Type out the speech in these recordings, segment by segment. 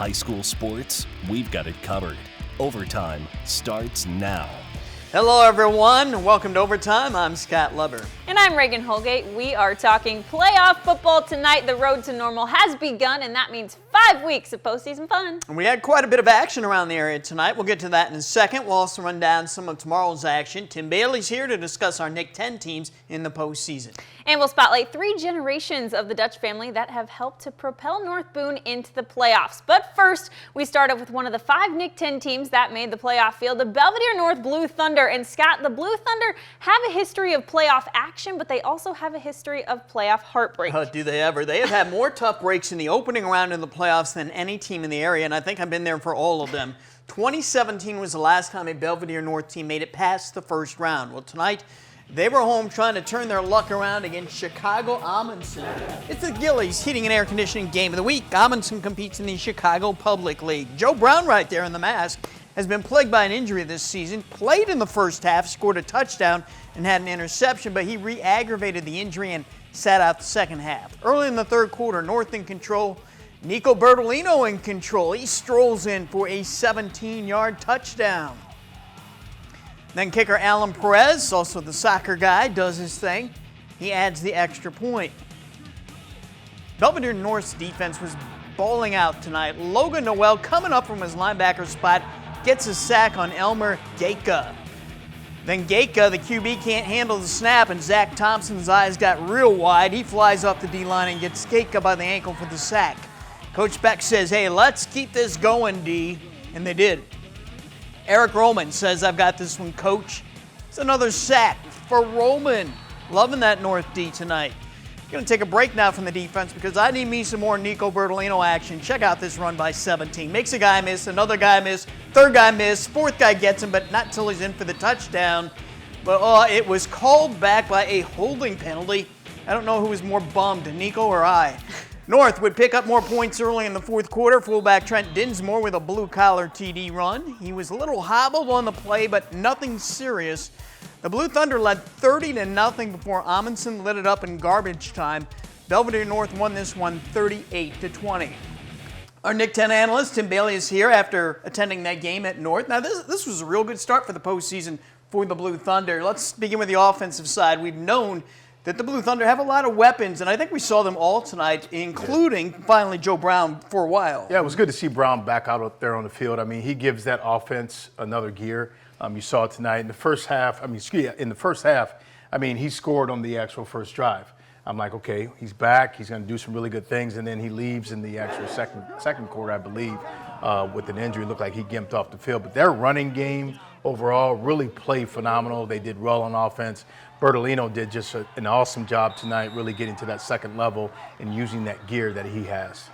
High school sports, we've got it covered. Overtime starts now. Hello everyone, welcome to Overtime. I'm Scott Leber. And I'm Regan Holgate. We are talking playoff football tonight. The road to normal has begun, and that means 5 weeks of postseason fun. And we had quite a bit of action around the area tonight. We'll get to that in a second. We'll also run down some of tomorrow's action. Tim Bailey's here to discuss our Nick 10 teams in the postseason. And we'll spotlight 3 generations of the Dutch family that have helped to propel North Boone into the playoffs. But first, we start off with one of the 5 Nick 10 teams that made the playoff field, the Belvedere North Blue Thunder. And Scott, the Blue Thunder have a history of playoff action, but they also have a history of playoff heartbreak. Do they ever? They have had more tough breaks in the opening round in the playoffs than any team in the area, and I think I've been there for all of them. 2017 was the last time a Belvedere North team made it past the first round. Well, tonight, they were home trying to turn their luck around against Chicago Amundsen. It's the Gillies Heating and Air Conditioning Game of the Week. Amundsen competes in the Chicago Public League. Joe Brown right there in the mask has been plagued by an injury this season. Played in the first half, scored a touchdown, and had an interception, but he re-aggravated the injury and sat out the second half. Early in the third quarter, North in control. Nico Bertolino in control. He strolls in for a 17-yard touchdown. Then kicker Alan Perez, also the soccer guy, does his thing. He adds the extra point. Belvedere North's defense was balling out tonight. Logan Noel, coming up from his linebacker spot, gets a sack on Elmer Gaka. Then Gaka, the QB, can't handle the snap, and Zach Thompson's eyes got real wide. He flies up the D-line and gets Gaka by the ankle for the sack. Coach Beck says, hey, let's keep this going, D, and they did. Eric Roman says, I've got this one, Coach. It's another sack for Roman. Loving that North D tonight. Going to take a break now from the defense because I need me some more Nico Bertolino action. Check out this run by 17. Makes a guy miss, another guy miss, third guy miss, fourth guy gets him, but not until he's in for the touchdown. But it was called back by a holding penalty. I don't know who was more bummed, Nico or I. North would pick up more points early in the fourth quarter. Fullback Trent Dinsmore with a blue-collar TD run. He was a little hobbled on the play, but nothing serious. The Blue Thunder led 30-0 before Amundsen lit it up in garbage time. Belvedere North won this one 38-20. Our Nick 10 analyst, Tim Bailey, is here after attending that game at North. Now, this was a real good start for the postseason for the Blue Thunder. Let's begin with the offensive side. We've known that the Blue Thunder have a lot of weapons, and I think we saw them all tonight, including, finally, Joe Brown for a while. Yeah, it was good to see Brown back out there on the field. I mean, he gives that offense another gear. You saw it tonight. In the first half, he scored on the actual first drive. I'm like, okay, he's back. He's going to do some really good things, and then he leaves in the actual second quarter, I believe, with an injury. It looked like he gimped off the field. But their running game overall really played phenomenal. They did well on offense. Bertolino did just an awesome job tonight, really getting to that second level and using that gear that he has.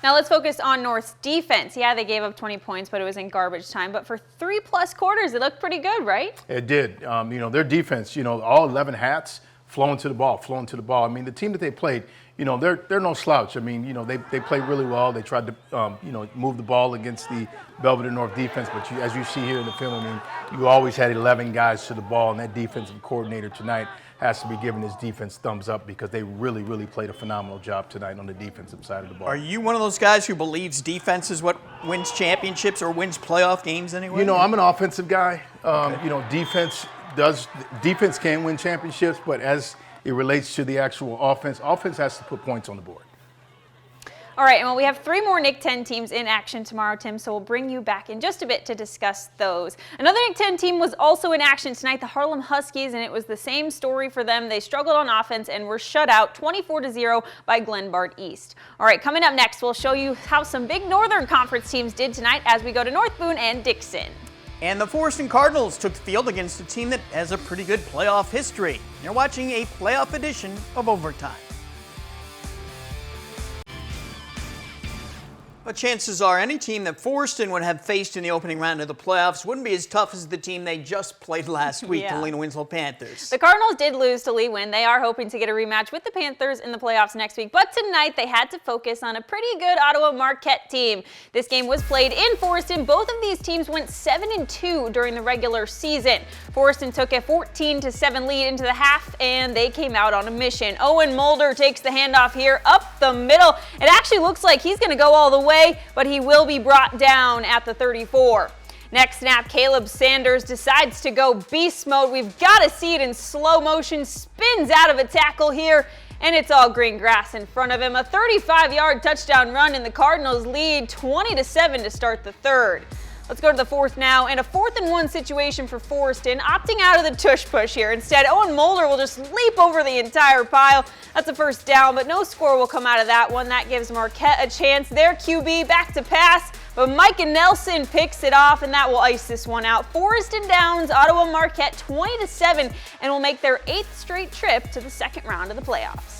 Now let's focus on North's defense. Yeah, they gave up 20 points, but it was in garbage time. But for 3+ quarters, it looked pretty good, right? It did. Their defense, all 11 hats, flowing to the ball. I mean, the team that they played, they're no slouch. I mean, they played really well. They tried to, move the ball against the Belvedere North defense. But as you see here in the film, I mean, you always had 11 guys to the ball, and that defensive coordinator tonight has to be giving his defense thumbs up because they really, really played a phenomenal job tonight on the defensive side of the ball. Are you one of those guys who believes defense is what wins championships or wins playoff games anyway? I'm an offensive guy. Okay. Defense can win championships, but as it relates to the actual offense has to put points on the board. All right, and we have 3 more Nick 10 teams in action tomorrow, Tim, so we'll bring you back in just a bit to discuss those. Another Nick 10 team was also in action tonight, the Harlem Huskies, and it was the same story for them. They struggled on offense and were shut out 24-0 by Glenbard East. All right, coming up next, we'll show you how some big Northern Conference teams did tonight as we go to North Boone and Dixon. And the Forreston Cardinals took the field against a team that has a pretty good playoff history. You're watching a playoff edition of Overtime. But chances are any team that Forreston would have faced in the opening round of the playoffs wouldn't be as tough as the team they just played last week, the Lena Winslow Panthers. The Cardinals did lose to Lee Win. They are hoping to get a rematch with the Panthers in the playoffs next week. But tonight they had to focus on a pretty good Ottawa Marquette team. This game was played in Forreston. Both of these teams went 7-2 during the regular season. Forreston took a 14-7 lead into the half, and they came out on a mission. Owen Mulder takes the handoff here up the middle. It actually looks like he's going to go all the way. play, but he will be brought down at the 34. Next snap, Caleb Sanders decides to go beast mode. We've got to see it in slow motion, spins out of a tackle here, and it's all green grass in front of him. A 35-yard touchdown run, and the Cardinals lead 20-7 to start the third. Let's go to the fourth now, and a 4th-and-1 situation for Forreston, opting out of the tush push here. Instead, Owen Mulder will just leap over the entire pile. That's a first down, but no score will come out of that one. That gives Marquette a chance. Their QB back to pass, but Micah Nelson picks it off, and that will ice this one out. Forreston downs Ottawa Marquette 20-7, and will make their 8th straight trip to the second round of the playoffs.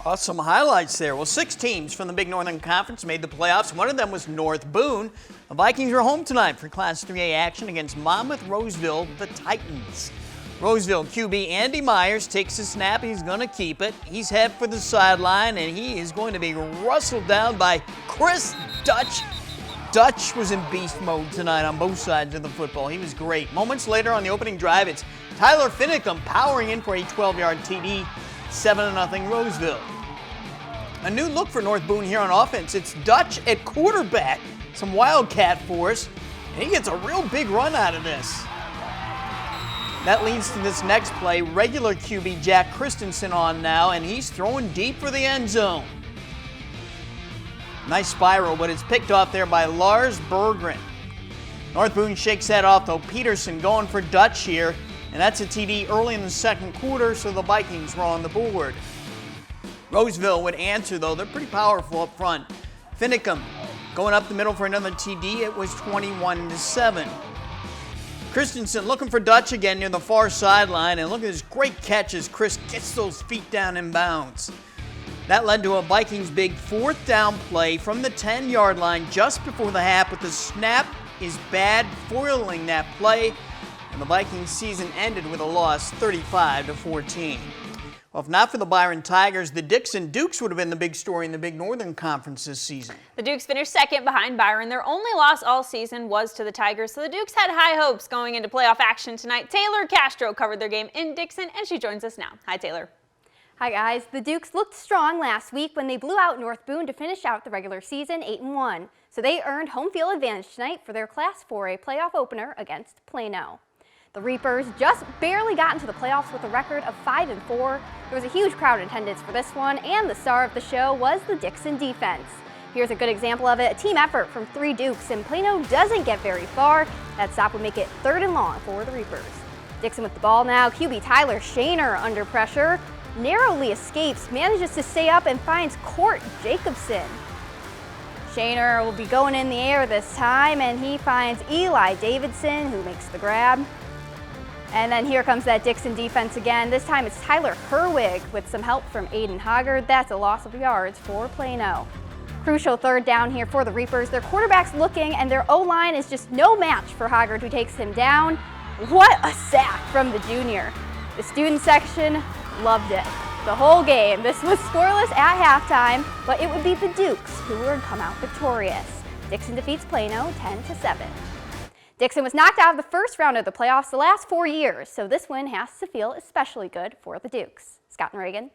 Awesome highlights there. Well, 6 teams from the Big Northern Conference made the playoffs. One of them was North Boone. The Vikings are home tonight for Class 3A action against Monmouth Roseville, the Titans. Roseville QB Andy Myers takes a snap. He's going to keep it. He's head for the sideline, and he is going to be rustled down by Chris Dutch. Dutch was in beast mode tonight on both sides of the football. He was great. Moments later on the opening drive, it's Tyler Finicum powering in for a 12-yard TD, 7-0 Roseville. A new look for North Boone here on offense. It's Dutch at quarterback, some wildcat force, and he gets a real big run out of this. That leads to this next play. Regular QB Jack Christensen on now, and he's throwing deep for the end zone. Nice spiral, but it's picked off there by Lars Berggren. North Boone shakes that off, though. Peterson going for Dutch here, and that's a TD early in the second quarter, so the Vikings were on the board. Roseville would answer, though. They're pretty powerful up front. Finicum going up the middle for another TD. It was 21-7. Christensen looking for Dutch again near the far sideline, and look at this great catch as Chris gets those feet down in bounds. That led to a Vikings big 4th down play from the 10-yard line just before the half, but the snap is bad, foiling that play, and the Vikings season ended with a loss 35-14. Well, if not for the Byron Tigers, the Dixon Dukes would have been the big story in the Big Northern Conference this season. The Dukes finished second behind Byron. Their only loss all season was to the Tigers, so the Dukes had high hopes going into playoff action tonight. Taylor Castro covered their game in Dixon, and she joins us now. Hi, Taylor. Hi, guys. The Dukes looked strong last week when they blew out North Boone to finish out the regular season 8-1. So they earned home field advantage tonight for their Class 4A playoff opener against Plano. The Reapers just barely got into the playoffs with a record of 5-4. There was a huge crowd in attendance for this one, and the star of the show was the Dixon defense. Here's a good example of it, a team effort from 3 Dukes, and Plano doesn't get very far. That stop would make it 3rd and long for the Reapers. Dixon with the ball now, QB Tyler Shaner under pressure, narrowly escapes, manages to stay up and finds Court Jacobson. Shaner will be going in the air this time, and he finds Eli Davidson, who makes the grab. And then here comes that Dixon defense again. This time it's Tyler Herwig with some help from Aiden Hoggard. That's a loss of yards for Plano. Crucial 3rd down here for the Reapers. Their quarterback's looking, and their O-line is just no match for Hoggard, who takes him down. What a sack from the junior. The student section loved it. The whole game. This was scoreless at halftime, but it would be the Dukes who would come out victorious. Dixon defeats Plano 10-7. Dixon was knocked out of the first round of the playoffs the last 4 years, so this win has to feel especially good for the Dukes. Scott and Regan.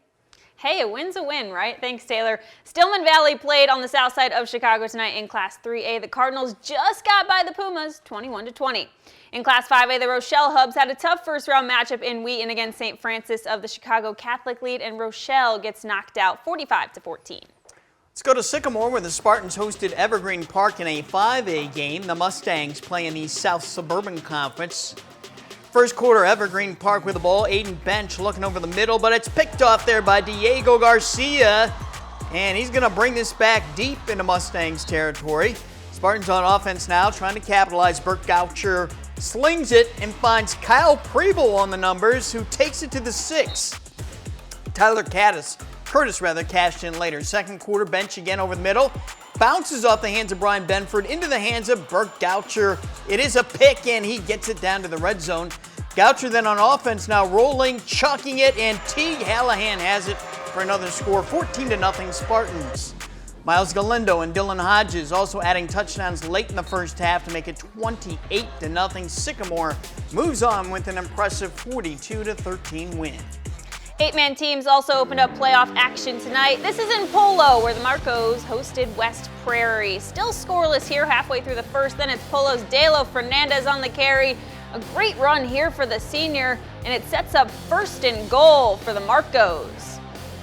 Hey, a win's a win, right? Thanks, Taylor. Stillman Valley played on the south side of Chicago tonight in Class 3A. The Cardinals just got by the Pumas 21-20. In Class 5A, the Rochelle Hubs had a tough first-round matchup in Wheaton against St. Francis of the Chicago Catholic Lead, and Rochelle gets knocked out 45-14. Let's go to Sycamore, where the Spartans hosted Evergreen Park in a 5A game. The Mustangs play in the South Suburban Conference. First quarter, Evergreen Park with the ball. Aiden Bench looking over the middle, but it's picked off there by Diego Garcia. And he's going to bring this back deep into Mustangs territory. Spartans on offense now, trying to capitalize. Burt Goucher slings it and finds Kyle Preble on the numbers, who takes it to the 6. Tyler Curtis cashed in later. Second quarter, Bench again over the middle. Bounces off the hands of Brian Benford into the hands of Burt Goucher. It is a pick, and he gets it down to the red zone. Goucher then on offense now rolling, chucking it, and Teague Hallahan has it for another score, 14-0 Spartans. Miles Galindo and Dylan Hodges also adding touchdowns late in the first half to make it 28-0. Sycamore moves on with an impressive 42-13 win. Eight-man teams also opened up playoff action tonight. This is in Polo, where the Marcos hosted West Prairie. Still scoreless here halfway through the first. Then it's Polo's Dalo Fernandez on the carry. A great run here for the senior, and it sets up first and goal for the Marcos.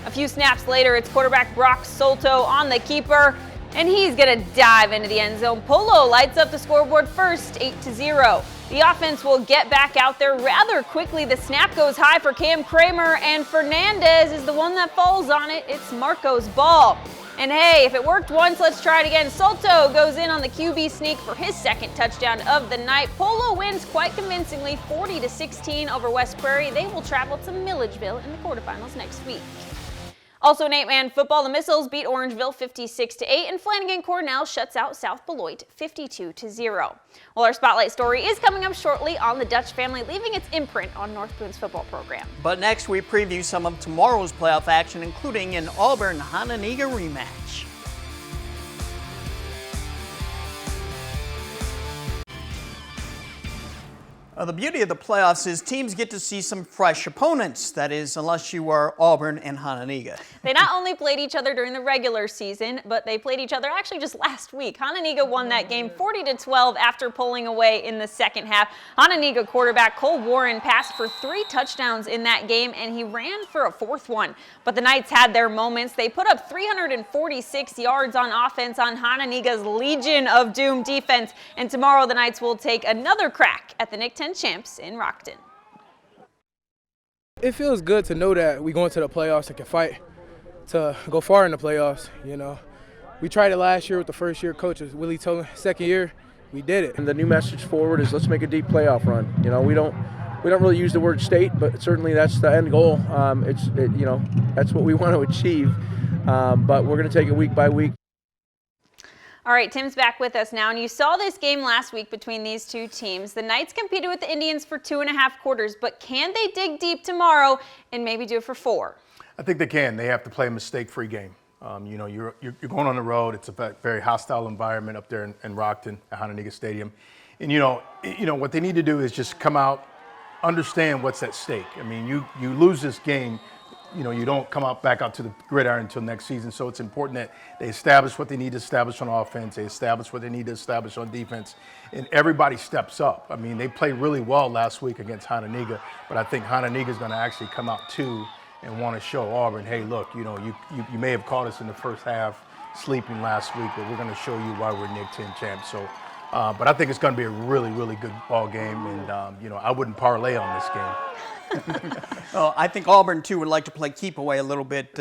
A few snaps later, it's quarterback Brock Solto on the keeper, and he's going to dive into the end zone. Polo lights up the scoreboard first, 8-0. The offense will get back out there rather quickly. The snap goes high for Cam Kramer, and Fernandez is the one that falls on it. It's Marco's ball. And hey, if it worked once, let's try it again. Solto goes in on the QB sneak for his second touchdown of the night. Polo wins quite convincingly, 40-16 over West Prairie. They will travel to Milledgeville in the quarterfinals next week. Also in eight-man football, the Missiles beat Orangeville 56-8, and Flanagan Cornell shuts out South Beloit 52-0. Well, our spotlight story is coming up shortly on the Dutch family, leaving its imprint on North Boone's football program. But next, we preview some of tomorrow's playoff action, including an Auburn-Hononegah rematch. The beauty of the playoffs is teams get to see some fresh opponents. That is, unless you are Auburn and Hononegah. They not only played each other during the regular season, but they played each other actually just last week. Hononegah won that game 40-12 after pulling away in the second half. Hononegah quarterback Cole Warren passed for 3 touchdowns in that game, and he ran for a 4th one. But the Knights had their moments. They put up 346 yards on offense on Hononegah's Legion of Doom defense. And tomorrow the Knights will take another crack at the Nick 10 champs in Rockton. It feels good to know that we go into the playoffs and can fight to go far in the playoffs. You know, we tried it last year with the first-year coaches. Willie Tolan, second year, we did it. And the new message forward is let's make a deep playoff run. You know, we don't really use the word state, but certainly that's the end goal. You know, that's what we want to achieve. But we're going to take it week by week. All right, Tim's back with us now, and you saw this game last week between these two teams. The Knights competed with the Indians for 2.5 quarters, but can they dig deep tomorrow and maybe do it for 4? I think they can. They have to play a mistake-free game. You know, you're going on the road. It's a very hostile environment up there in Rockton at Hononegah Stadium. And, you know what they need to do is just come out, understand what's at stake. I mean, you lose this game, you know, you don't come back out to the gridiron until next season. So it's important that they establish what they need to establish on offense. They establish what they need to establish on defense. And everybody steps up. I mean, they played really well last week against Hononegah, but I think Hononegah is going to actually come out too and want to show Auburn, hey, look, you know, you may have caught us in the first half sleeping last week, but we're going to show you why we're Nick 10 champs. So, but I think it's going to be a really, really good ball game. And, you know, I wouldn't parlay on this game. Well, I think Auburn, too, would like to play keep away a little bit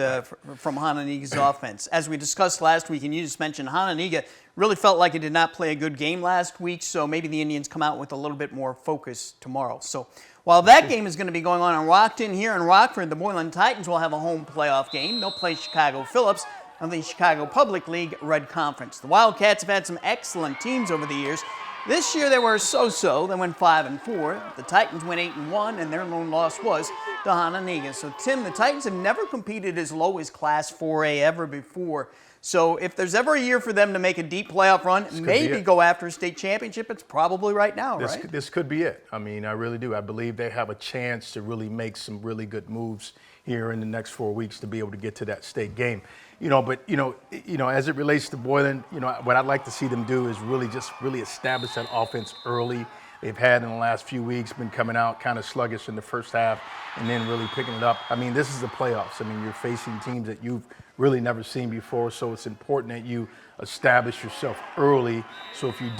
from Hononegah's offense. As we discussed last week, and you just mentioned, Hononegah really felt like it did not play a good game last week, so maybe the Indians come out with a little bit more focus tomorrow. So while that game is going to be going on in Rockton, here in Rockford, the Moylan Titans will have a home playoff game. They'll play Chicago Phillips of the Chicago Public League Red Conference. The Wildcats have had some excellent teams over the years. This year they were so-so. They went 5-4. The Titans went 8-1, and their lone loss was to Hononegah. So, Tim, the Titans have never competed as low as Class 4A ever before. So if there's ever a year for them to make a deep playoff run, maybe go after a state championship, it's probably right now, right? This could be it. I mean, I really do. I believe they have a chance to really make some really good moves here in the next 4 weeks to be able to get to that state game. You know, but, you know, as it relates to Boylan, you know, what I'd like to see them do is really establish that offense early. They've had in the last few weeks been coming out kind of sluggish in the first half and then really picking it up. I mean, this is the playoffs. I mean, you're facing teams that you've really never seen before, so it's important that you establish yourself early. So if you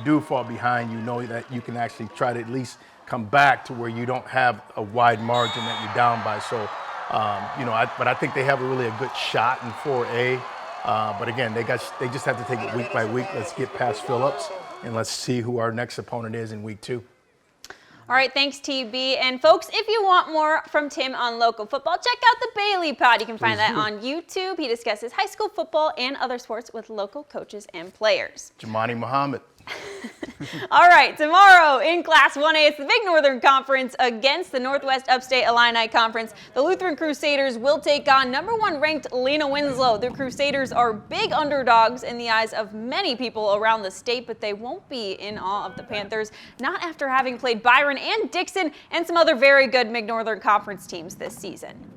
do fall behind, you know that you can actually try to at least come back to where you don't have a wide margin that you're down by. So, you know, but I think they have a good shot in 4A. But again, they just have to take it week by week. Let's get past Phillips, and let's see who our next opponent is in week 2. All right, thanks, TB. And folks, if you want more from Tim on local football, check out the Bailey Pod. You can find that on YouTube. He discusses high school football and other sports with local coaches and players. Jamani Muhammad. All right, tomorrow in Class 1A, it's the Big Northern Conference against the Northwest Upstate Illini Conference. The Lutheran Crusaders will take on #1 ranked Lena Winslow. The Crusaders are big underdogs in the eyes of many people around the state, but they won't be in awe of the Panthers, not after having played Byron and Dixon and some other very good Big Northern Conference teams this season.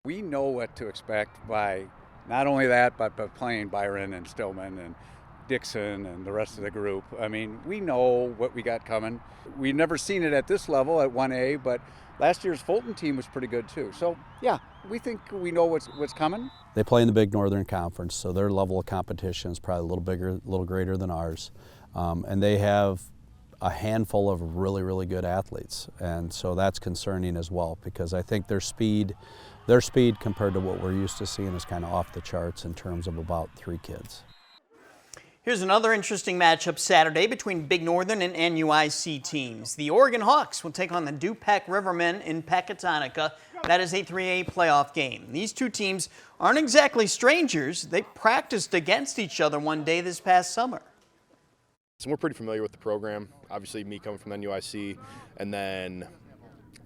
We know what to expect by not only that, but by playing Byron and Stillman and Dixon and the rest of the group. I mean, we know what we got coming. We've never seen it at this level at 1A, but last year's Fulton team was pretty good too. So yeah, we think we know what's coming. They play in the Big Northern Conference, so their level of competition is probably a little bigger, a little greater than ours. And they have a handful of really, really good athletes. And so that's concerning as well, because I think their speed compared to what we're used to seeing is kind of off the charts in terms of about 3 kids. Here's another interesting matchup Saturday between Big Northern and NUIC teams. The Oregon Hawks will take on the Dupac Rivermen in Pecatonica. That is a 3A playoff game. These two teams aren't exactly strangers. They practiced against each other one day this past summer. So we're pretty familiar with the program. Obviously, me coming from NUIC, and then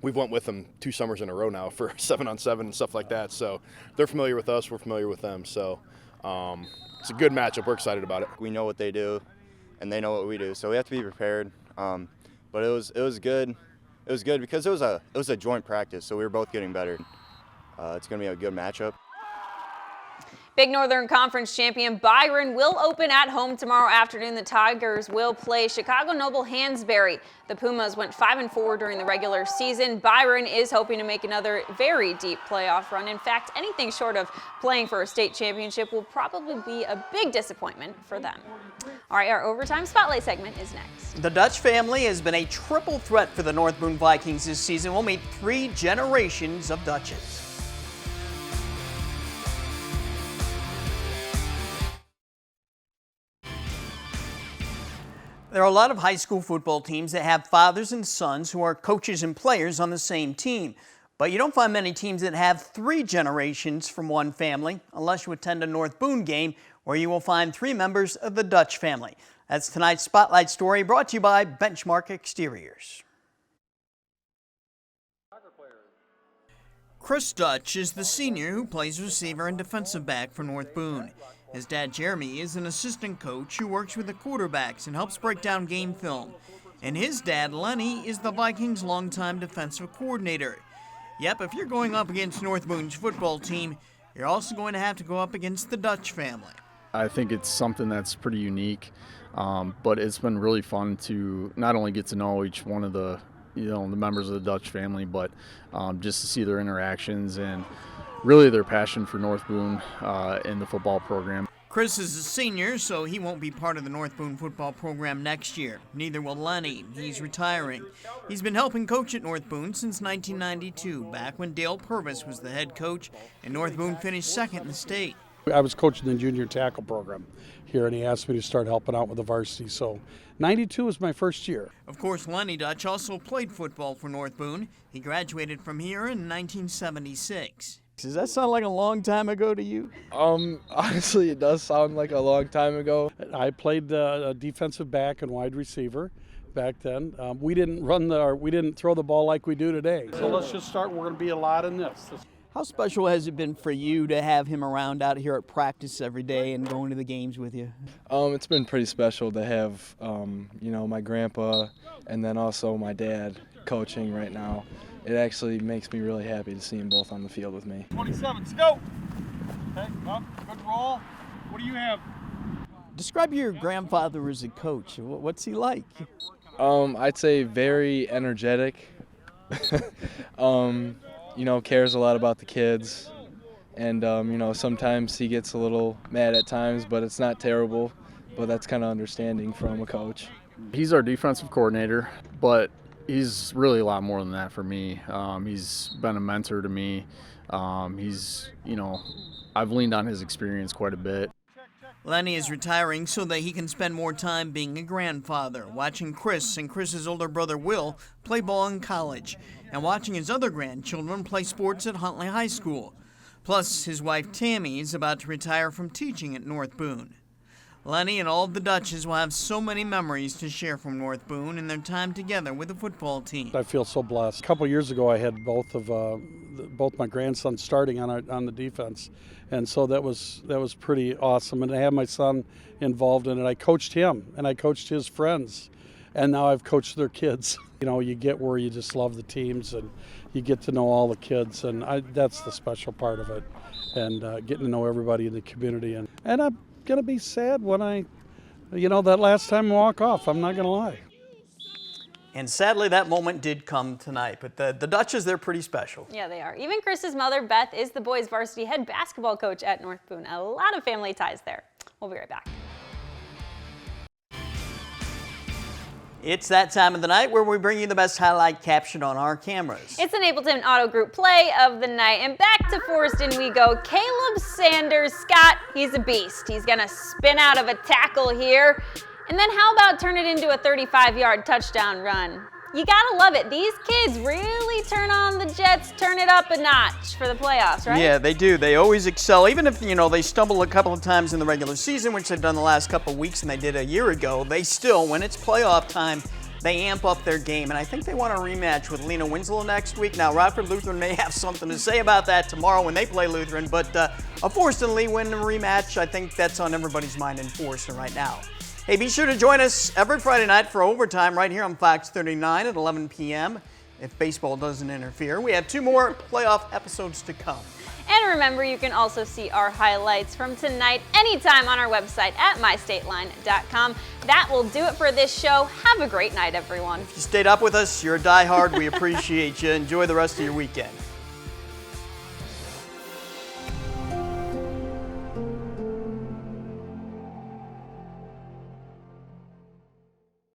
we've went with them 2 summers in a row now for 7-on-7 and stuff like that. So they're familiar with us. We're familiar with them. So it's a good matchup. We're excited about it. We know what they do, and they know what we do, so we have to be prepared. But it was good. It was good because it was a joint practice, so we were both getting better. It's going to be a good matchup. Big Northern Conference champion Byron will open at home tomorrow afternoon. The Tigers will play Chicago Noble Hansberry. The Pumas went 5-4 during the regular season. Byron is hoping to make another very deep playoff run. In fact, anything short of playing for a state championship will probably be a big disappointment for them. All right, our overtime spotlight segment is next. The Dutch family has been a triple threat for the North Boone Vikings this season. We'll meet 3 generations of Dutches. There are a lot of high school football teams that have fathers and sons who are coaches and players on the same team. But you don't find many teams that have 3 generations from one family, unless you attend a North Boone game where you will find 3 members of the Dutch family. That's tonight's Spotlight story, brought to you by Benchmark Exteriors. Chris Dutch is the senior who plays receiver and defensive back for North Boone. His dad, Jeremy, is an assistant coach who works with the quarterbacks and helps break down game film. And his dad, Lenny, is the Vikings' longtime defensive coordinator. Yep, if you're going up against North Boone's football team, you're also going to have to go up against the Dutch family. I think it's something that's pretty unique, but it's been really fun to not only get to know each one of the members of the Dutch family, but just to see their interactions and really their passion for North Boone in the football program. Chris is a senior, so he won't be part of the North Boone football program next year. Neither will Lenny. He's retiring. He's been helping coach at North Boone since 1992, back when Dale Purvis was the head coach, and North Boone finished second in the state. I was coaching the junior tackle program here, and he asked me to start helping out with the varsity, so 92 was my first year. Of course, Lenny Dutch also played football for North Boone. He graduated from here in 1976. Does that sound like a long time ago to you? Honestly, it does sound like a long time ago. I played defensive back and wide receiver back then. We didn't throw the ball like we do today. So let's just start. We're going to be a lot in this. How special has it been for you to have him around out here at practice every day and going to the games with you? It's been pretty special to have, my grandpa and then also my dad coaching right now. It actually makes me really happy to see them both on the field with me. 27, let's go. Okay, up, good roll. What do you have? Describe your grandfather as a coach. What's he like? I'd say very energetic. Cares a lot about the kids. And, sometimes he gets a little mad at times, but it's not terrible. But that's kind of understanding from a coach. He's our defensive coordinator, but he's really a lot more than that for me. He's been a mentor to me. I've leaned on his experience quite a bit. Lenny is retiring so that he can spend more time being a grandfather, watching Chris and Chris's older brother Will play ball in college, and watching his other grandchildren play sports at Huntley High School. Plus, his wife Tammy is about to retire from teaching at North Boone. Lenny and all of the Dutches will have so many memories to share from North Boone and their time together with the football team. I feel so blessed. A couple years ago, I had both my grandsons starting on the defense, and so that was pretty awesome. And to have my son involved in it, I coached him and I coached his friends, and now I've coached their kids. You know, you get where you just love the teams and you get to know all the kids, and that's the special part of it, and getting to know everybody in the community. And I'm going to be sad when that last time I walk off, I'm not going to lie. And sadly, that moment did come tonight, but the Dutches, they're pretty special. Yeah, they are. Even Chris's mother, Beth, is the boys' varsity head basketball coach at North Boone. A lot of family ties there. We'll be right back. It's that time of the night where we bring you the best highlight captured on our cameras. It's an Ableton Auto Group play of the night, and back to Forreston we go. Caleb Sanders, Scott, he's a beast. He's gonna spin out of a tackle here, and then how about turn it into a 35-yard touchdown run? You gotta love it. These kids really turn on the Jets, turn it up a notch for the playoffs, right? Yeah, they do. They always excel. Even if, they stumble a couple of times in the regular season, which they've done the last couple of weeks and they did a year ago, they still, when it's playoff time, they amp up their game. And I think they want a rematch with Lena Winslow next week. Now, Rockford Lutheran may have something to say about that tomorrow when they play Lutheran, but a Forreston Lee win rematch, I think that's on everybody's mind in Forreston right now. Hey, be sure to join us every Friday night for Overtime right here on Fox 39 at 11 p.m. if baseball doesn't interfere. We have 2 more playoff episodes to come. And remember, you can also see our highlights from tonight anytime on our website at mystateline.com. That will do it for this show. Have a great night, everyone. If you stayed up with us, you're a diehard. We appreciate you. Enjoy the rest of your weekend.